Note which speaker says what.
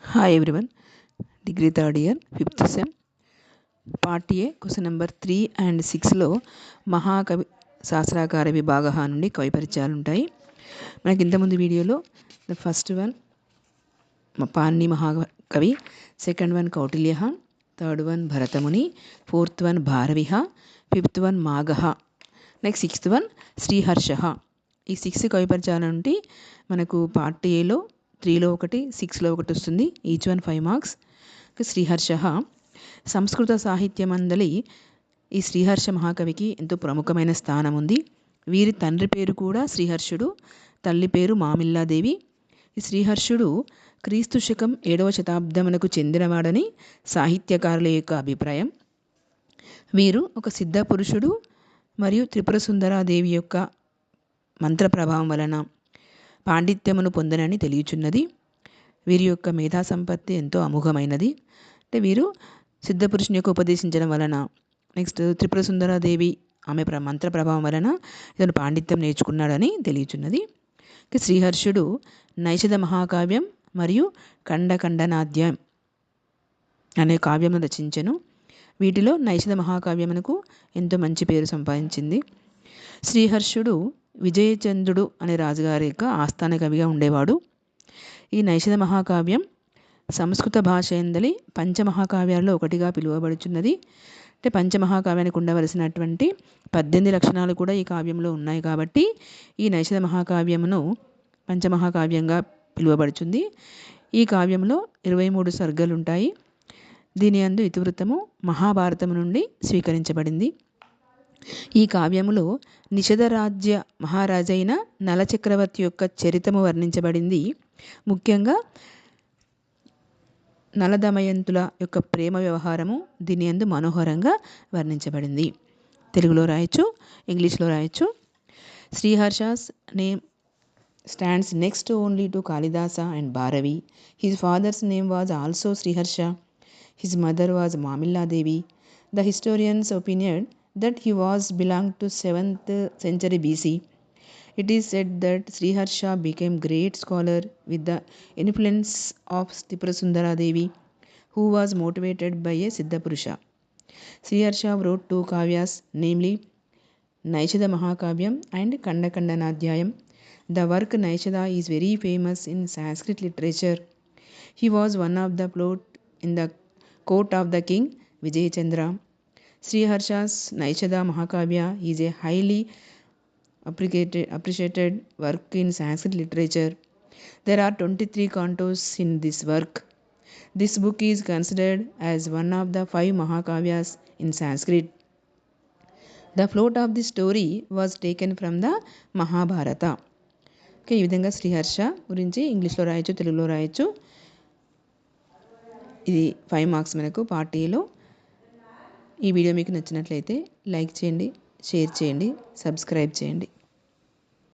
Speaker 1: Hi everyone, degree third year, 5th sem, part A, question number 3 and 6లో మహాకవి శాస్త్రాకార విభాగ నుండి కవి పరిచయాలు ఉంటాయి. మనకి ఇంతకుముందు వీడియోలో ద ఫస్ట్ వన్ పాణిని మహాకవి, second one Kautilya, third one Bharatamuni, fourth one Bharavi, fifth one Magha, next sixth one Shriharsha. ఈ 6 కవి పరిచయాల నుండి మనకు పార్ట్ ఏలో 3లో ఒకటి 6లో ఒకటి వస్తుంది. Each one 5 marks. శ్రీహర్ష సంస్కృత సాహిత్యమందలి ఈ శ్రీహర్ష మహాకవికి ఎంతో ప్రముఖమైన స్థానం ఉంది. వీరి తండ్రి పేరు కూడా శ్రీహర్షుడు, తల్లి పేరు మామిల్లాదేవి. ఈ శ్రీహర్షుడు క్రీస్తు శకం 7వ శతాబ్దమునకు చెందినవాడని సాహిత్యకారుల యొక్క అభిప్రాయం. వీరు ఒక సిద్ధ పురుషుడు మరియు త్రిపుర సుందరాదేవి యొక్క మంత్ర ప్రభావం వలన పాండిత్యమును పొందనని తెలియచున్నది. వీరి యొక్క మేధా సంపత్తి ఎంతో అమోఘమైనది. అంటే వీరు సిద్ధపురుషుని యొక్క ఉపదేశించడం వలన, నెక్స్ట్ త్రిపుర సుందరాదేవి ఆమె మంత్ర ప్రభావం వలన ఇతను పాండిత్యం నేర్చుకున్నాడని తెలియచున్నది. శ్రీహర్షుడు నైషధ మహాకావ్యం మరియు ఖండఖండనాద్యం అనే కావ్యమును రచించెను. వీటిలో నైషధ మహాకావ్యమునకు ఎంతో మంచి పేరు సంపాదించింది. శ్రీహర్షుడు విజయచంద్రుడు అనే రాజుగారి యొక్క ఆస్థాన కవిగా ఉండేవాడు. ఈ నైషధ మహాకావ్యం సంస్కృత భాష ఎందలి పంచమహాకావ్యాల్లో ఒకటిగా పిలువబడుచున్నది. అంటే పంచమహాకావ్యానికి ఉండవలసినటువంటి 18 లక్షణాలు కూడా ఈ కావ్యంలో ఉన్నాయి కాబట్టి ఈ నైషధ మహాకావ్యమును పంచమహాకావ్యంగా పిలువబడుచుంది. ఈ కావ్యంలో 23 సర్గలు ఉంటాయి. దీని యందు ఇతివృత్తము మహాభారతము నుండి స్వీకరించబడింది. ఈ కావ్యములో నిషధ రాజ్య మహారాజైన నలచక్రవర్తి యొక్క చరితము వర్ణించబడింది. ముఖ్యంగా నలదమయంతుల యొక్క ప్రేమ వ్యవహారము దీని యందు మనోహరంగా వర్ణించబడింది. తెలుగులో రాయొచ్చు, ఇంగ్లీష్లో రాయొచ్చు. శ్రీహర్షస్ name stands next only to Kalidasa and Bharavi. His father's name was also Sriharsha. His mother was Mamilla Devi. The historians opined that he was belonged to 7th century BC. It is said that Sriharsha became great scholar with the influence of Tripurasundara Devi, who was motivated by a Siddha Purusha. Sriharsha wrote 2 kavyas, namely Naishadha Mahakavyam and Kandakandanadyayam. The work Naishadha is very famous in Sanskrit literature. He was one of the plot in the court of the king Vijayachandra. Sriharsha's Naishadha Mahakavya is a highly appreciated work in Sanskrit literature. There are 23 cantos in this work. This book is considered as one of the 5 Mahakavyas in Sanskrit. The plot of the story was taken from the Mahabharata. ఈ విధంగా శ్రీహర్ష గురించి ఇంగ్లీష్లో రాయొచ్చు, తెలుగులో రాయొచ్చు. ఇది 5 marks మనకు part ఏలో. ఈ వీడియో మీకు నచ్చినట్లయితే లైక్ చేయండి, షేర్ చేయండి, సబ్స్క్రైబ్ చేయండి.